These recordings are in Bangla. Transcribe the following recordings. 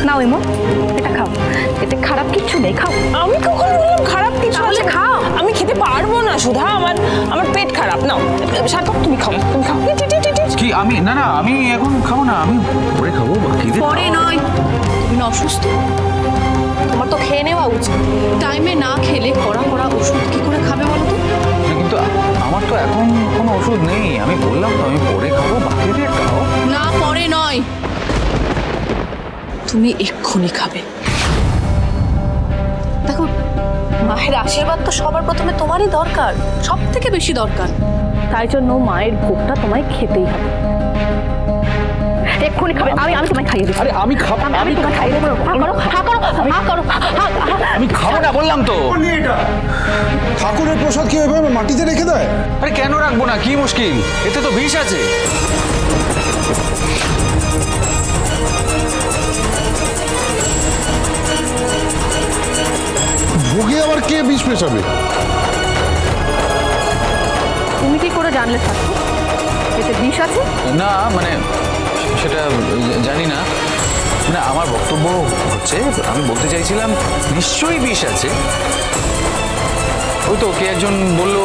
নাও ইমন, এটা খাও, এতে খারাপ কিছু নেই, খাও। আমি কখন বললাম খারাপ কিছু আছে? খাও। আমি খেতে পারবো না সুধা, আমার পেট খারাপ। নাও সার্থক, তুমি খাও, তুমি খাও। কি আমি না না আমি এখন খাবো না, আমি পরে খাবো। পরে নয়, তুমি অসুস্থ, তোমার তো খেয়ে নেওয়া উচিত। টাইমে না খেলে কড়া কড়া ওষুধ কি করে খাবে বলো তো? কিন্তু আমার তো এখন কোনো ওষুধ নেই, আমি বললাম তো আমি পরে খাবো, বাকি দিয়ে খাও। না পরে নয়, তুমি এক্ষুনি খাবে। দেখো, মায়ের আশীর্বাদ তো সবার প্রথমে তোমারই দরকার, সব থেকে বেশি দরকার। তাই জন্য মায়ের ভোগটা তোমায় খেতেই হবে। এক্ষুনি খাবে। আমি তোমায় খাইয়ে দেবো। আরে আমি খাবো, আমি তোমায় খাইয়ে দেবো। আমি খাবো না বললাম তো। ঠাকুরের প্রসাদ কি এভাবে মাটিতে রেখে দেয়? আরে কেন রাখবো না, কি মুশকিল? এতে তো বিষ আছে। ভোগে আবার কে বিষ মেশাবে? তুমি কি করে জানলে থাকো এতে বিষ আছে? না মানে সেটা জানি না, মানে আমার বক্তব্য হচ্ছে, আমি বলতে চাইছিলাম নিশ্চয়ই বিষ আছে। ওই তো কে একজন বললো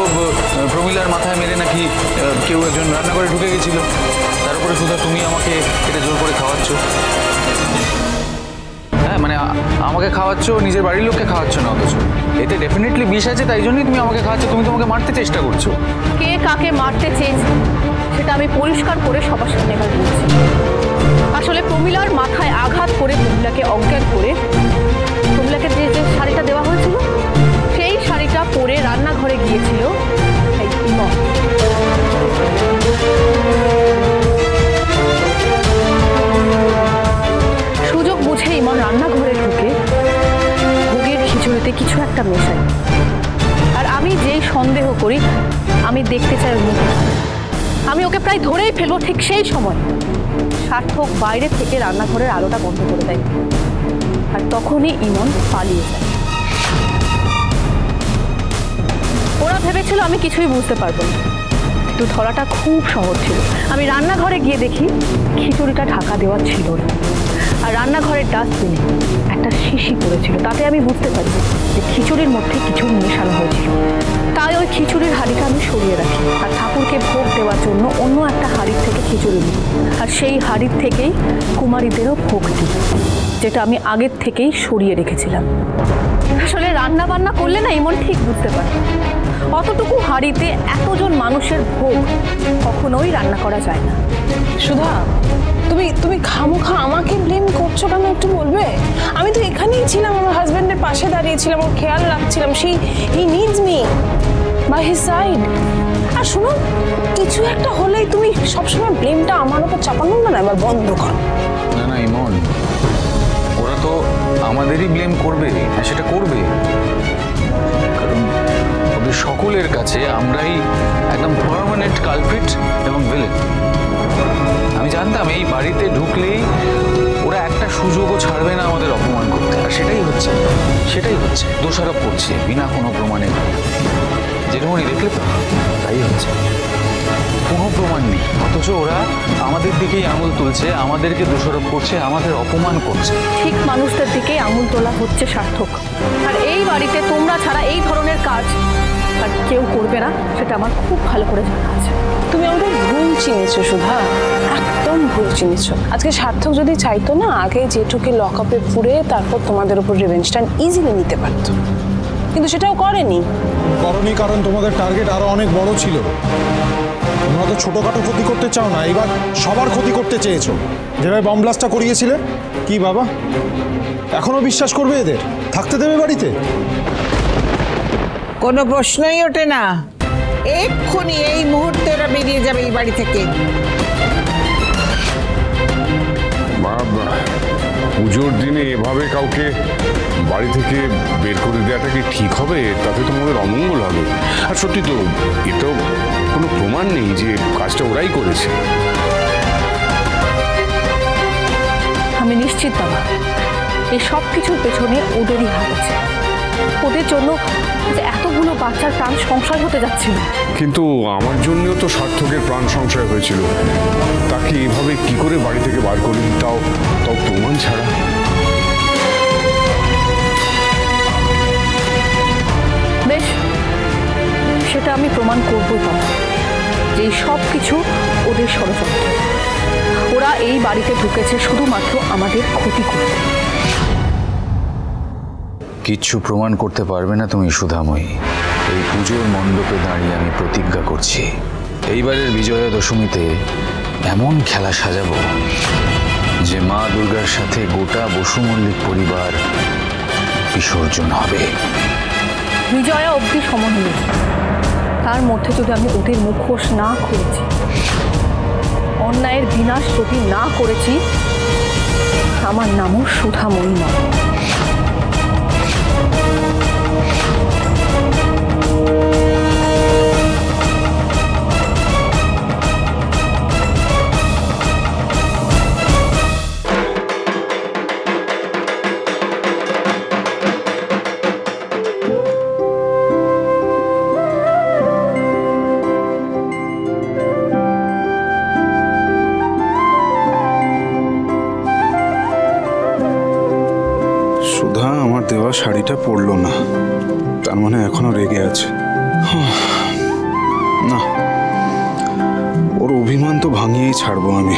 প্রমিলার মাথায় মেরে নাকি কেউ একজন রান্নাঘরে ঢুকে গেছিল, তার উপরে শুধু তুমি আমাকে এটা জোর করে খাওয়াচ্ছ। হ্যাঁ মানে আমাকে খাওয়াচ্ছ, নিজের বাড়ির লোককে খাওয়াচ্ছ না, অথচ এতে ডেফিনেটলি বিষ আছে, তাই জন্যই তুমি আমাকে খাওয়াচ্ছ। তুমি তোমাকে মারতে চেষ্টা করছো। কে কাকে মারতে চেয়েছে সেটা আমি পরিষ্কার করে সবার সামনে এবার বলছি। আসলে প্রমিলার মাথায় আঘাত করে প্রমিলাকে অজ্ঞান করে প্রমিলাকে যে যে শাড়িটা দেওয়া হয়েছিল সেই শাড়িটা পরে রান্নাঘরে গিয়েছিল এই ইমন। সুযোগ বুঝে ইমন রান্নাঘরে ঢুকে ভোগের খিচুড়িতে কিছু একটা মেশায়। আর আমি যেই সন্দেহ করি, আমি দেখতে চাই ওর মুখে। আমি ওকে প্রায় ধরেই ফেলবো, ঠিক সেই সময় সার্থক বাইরে থেকে রান্নাঘরের আলোটা বন্ধ করে দেয়, আর তখনই ইমন পালিয়ে যায়। ওরা ভেবেছিল আমি কিছুই বুঝতে পারবো না, কিন্তু ধরাটা খুব সহজ ছিল। আমি রান্নাঘরে গিয়ে দেখি খিচুড়িটা ঢাকা দেওয়া ছিল না, আর রান্নাঘরের ডাস্টবিনে একটা শিশি পড়েছিল। তাতে আমি বুঝতে পারি যে খিচুড়ির মধ্যে কিছু মেশানো হয়েছিল। তাই ওই খিচুড়ির হাঁড়িটা আমি সরিয়ে রাখি, আর ঠাকুরকে ভোগ দেওয়ার জন্য অন্য একটা হাঁড়ির থেকে খিচুড়ি নিই, আর সেই হাঁড়ির থেকেই কুমারীদেরও ভোগ দিই, যেটা আমি আগের থেকেই সরিয়ে রেখেছিলাম। আসলে রান্না বান্না করলে না ইমন ঠিক বুঝতে পারে, অতটুকু হাঁড়িতে এতজন মানুষের ভোগ কখনোই রান্না করা যায় না। সুধা, তুমি খামোখা আমাকে ব্লেম করছো কেন একটু বলবে? আমি তো এখানেই ছিলাম, আমার হাজবেন্ডের পাশে দাঁড়িয়েছিলাম, ওর খেয়াল রাখছিলাম। He needs me by his side. আর শোনো, কিছু একটা হলেই তুমি সবসময় ব্লেমটা আমার উপর চাপানো না, এবার বন্ধ করো। না না ইমন, ওরা তো আমাদেরই ব্লেম করবে, হ্যাঁ সেটা করবে, কারণ ওদের সকলের কাছে আমরাই একদম পার্মানেন্ট কালপ্রিট এবং ভিলেন। আমি জানতাম এই বাড়িতে ঢুকলেই ওরা একটা সুযোগও ছাড়বে না আমাদের অপমান করতে, আর সেটাই হচ্ছে দোষারোপ করছে বিনা কোনো প্রমাণে। যেরকমই দেখলে তো তাই হচ্ছে, কোনো প্রমাণ নেই, অথচ ওরা আমাদের দিকেই আঙুল তুলছে, আমাদেরকে দোষারোপ করছে, আমাদের অপমান করছে। ঠিক মানুষদের দিকেই আঙুল তোলা হচ্ছে সার্থক। আর এই বাড়িতে তোমরা ছাড়া এই ধরনের কাজ আর কেউ করবে না, সেটা আমার খুব ভালো করে জানা আছে। তুমি আমাদের ভুল চিনেছো সুধা, একদম ভুল চিনেছো। আজকে সার্থক যদি চাইতো না, আগে জেঠুকে লকআপে পুরে তারপর তোমাদের উপর রিভেঞ্জটা ইজিলি নিতে পারতো, কিন্তু সেটাও করেনি। কারণ তোমাদের টার্গেট আরো অনেক বড় ছিল। তোমরা তো ছোটখাটো ক্ষতি করতে চাও না, এবার সবার ক্ষতি করতে চেয়েছো। যেভাবে বম ব্লাস্টটা করিয়েছিলে, কি বাবা এখনো বিশ্বাস করবে এদের? থাকতে দেবে বাড়িতে? কোনো প্রশ্নই ওঠে না, এক্ষুনি এই মুহূর্তে ওরা বেরিয়ে যাবে এই বাড়ি থেকে। পুজোর দিনে এভাবে কাউকে বাড়ি থেকে বের করে দেওয়াটা কি ঠিক হবে? তাতে তোমাদের অমঙ্গল হবে। আর সত্যি তো এটাও কোনো প্রমাণ নেই যে কাজটা ওরাই করেছে। আমি নিশ্চিত বাবা, এই সব কিছুর পেছনে ওদেরই হাত আছে। ওদের জন্য যে এতগুলো বাচ্চার প্রাণ সংশয় হতে যাচ্ছিল। কিন্তু আমার জন্যও তো সার্থকের প্রাণ সংশয় হয়েছিল। তাকে এভাবে কি করে বাড়ি থেকে বার করে দিই, তাও প্রমাণ ছাড়া? প্রমাণ করবই পাবো যে সব কিছু ওদের ষড়যন্ত্র। ওরা এই বাড়িতে ঢুকেছে শুধুমাত্র আমাদের ক্ষতি করতে। কিচ্ছু প্রমাণ করতে পারবে না তুমি সুধাময়ী। এই পুজোর মণ্ডপে দাঁড়িয়ে আমি প্রতিজ্ঞা করছি, এইবারের বিজয়া দশমীতে এমন খেলা সাজাবো যে মা দুর্গার সাথে গোটা বসু মল্লিক পরিবার বিসর্জন হবে। বিজয়া অবধি সময় নেই, তার মধ্যে যদি আমি ওদের মুখোশ না খুলেছি, অন্যায়ের বিনাশ যদি না করেছি, আমার নামও সুধাময়ী নয়। সুধা আমার দেওয়া শাড়িটা পরলো না, তার মানে এখনো রেগে আছে। না, ওর অভিমান তো ভাঙিয়েই ছাড়বো আমি।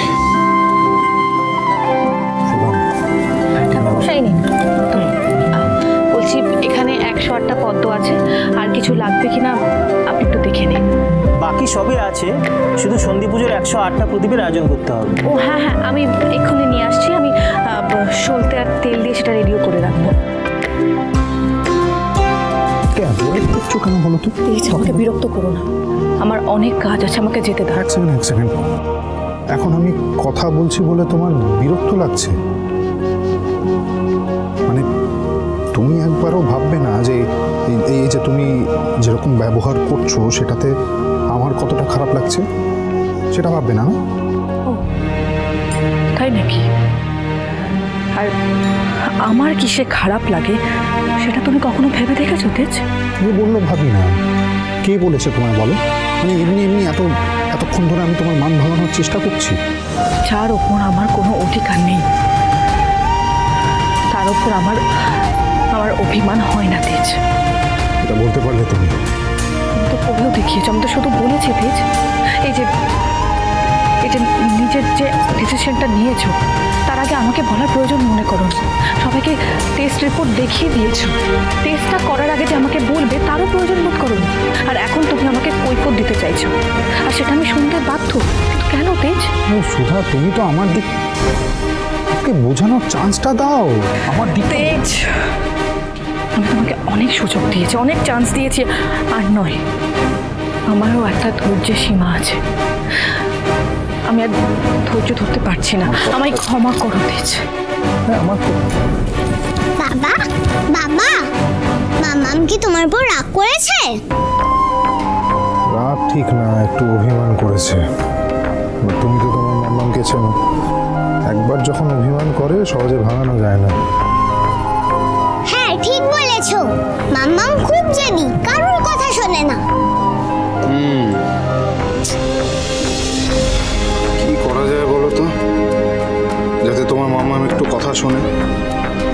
বলছি এখানে 108টা পদ্ম আছে, আর কিছু লাগবে কিনা আপনি একটু দেখে নিন। বাকি সবই আছে, শুধু সন্ধি পুজোর 108টা প্রদীপের আয়োজন করতে হবে। ও হ্যাঁ হ্যাঁ, আমি এক্ষুনি নিয়ে আসছি। আমি সলতে আর তেল দিয়ে সেটা রেডিও করে রাখবো। কেন বলো তো? প্লিজ আমাকে বিরক্ত করো না, আমার অনেক কাজ আছে, আমাকে যেতে দাও। এক সেকেন্ড। এখন আমি কথা বলছি বলে তোমার বিরক্ত লাগছে? মানে তুমি একবারও ভাববে না যে এই যে তুমি যেরকম ব্যবহার করছো সেটাতে আমার কতটা খারাপ লাগছে? সেটা ভাববে না? তাই নাকি? আর আমার কিসে খারাপ লাগে সেটা তুমি কখনো ভেবে দেখেছো তেজ? তুমি বললো ভাবি না, কে বলেছে তোমায় বলো? মানে এমনি এতক্ষণ ধরে আমি তোমার মান ভাঙানোর চেষ্টা করছি। যার ওপর আমার কোনো অধিকার নেই তার ওপর আমার অভিমান হয় না তেজ। এটা বলতে পারলে তুমি? আমি তো পড়েও দেখিয়েছি, আমি তো শুধু বলেছি তেজ, এই যে নিজের যে ডিসিশনটা নিয়েছো তার আগে আমাকে বলার প্রয়োজন মনে করো। সবাইকে টেস্ট রিপোর্ট দেখিয়ে দিয়েছো, টেস্টটা করার আগে যে আমাকে বলবে তারও প্রয়োজন বোধ করো। আর এখন তুমি আমাকে কৈফিয়ত দিতে চাইছো, আর সেটা আমি শুনতে বাধ্য। কিন্তু কেন তেজ? সুধা, তুমি তো আমার দিককে বোঝানোর চান্সটা দাও। আমার দিক তেজ, আমি তোমাকে অনেক সুযোগ দিয়েছি, অনেক চান্স দিয়েছি, আর নয়, আমারও একটা ধৈর্যের সীমা আছে। আমি আর ধৈর্য ধরতে পারছি না, আমায় ক্ষমা করো তেজ। আমার বাবা বাবা, মামাম কি তোমার উপর রাগ করেছে? রাগ ঠিক না, একটু অভিমান করেছে। তুমি তো তোমার মামামকে চেনো, একবার যখন অভিমান করে সহজে ভাঙানো যায় না। হ্যাঁ ঠিক বলেছো, মামাম খুব জেদি, কারোর কথা শোনে না। কি করা যায় বলো তো, যাতে তোমার মামা একটু কথা শোনে,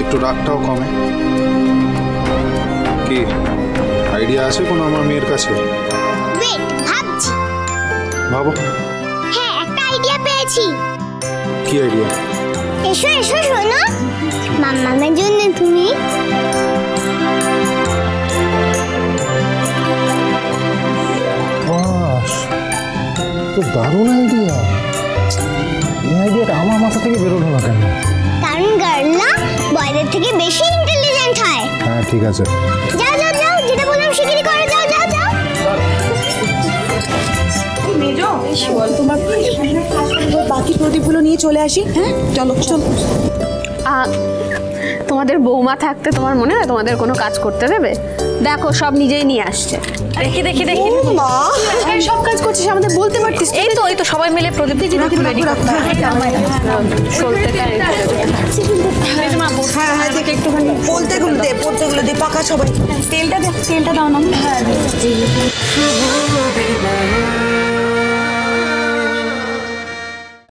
একটু রাগটাও কমে? কি আইডিয়া আছে কোনো আমার মেয়ের কাছে? ওয়েট, ভাবছি। ভাবো। হ্যাঁ, একটা আইডিয়া পেয়েছি। কি আইডিয়া? এসো এসো, শোনো, মামামের জন্য তুমি তো দারুণ আইডিয়া। এই আইডিয়াটা আমার মাথা থেকে বেরোলো না কেন? কারণ গার্লরা বয়দের থেকে বেশি ইন্টেলিজেন্ট হয়। হ্যাঁ ঠিক আছে, যাও যাও যাও, যেটা বললাম শিগগিরই করে যাও যাও যাও। তোমার বাকি প্রদীপগুলো নিয়ে চলে আসি। হ্যাঁ চলো চলো। তোমাদের বৌমা থাকতে তোমার মনে হয় তোমাদের কোনো কাজ করতে দেবে? দেখো সব নিজেই নিয়ে আসছে। দেখি দেখি দেখি, মা সব কাজ করছিস, আমাদের বলতে পারতিস। এই তো সবাই মিলে প্রদীপ রেডি করতে হবে। হ্যাঁ হ্যাঁ, দেখে একটুখানি পড়তেগুলো দে পাকা সবাই। তেলটা দাও না। হ্যাঁ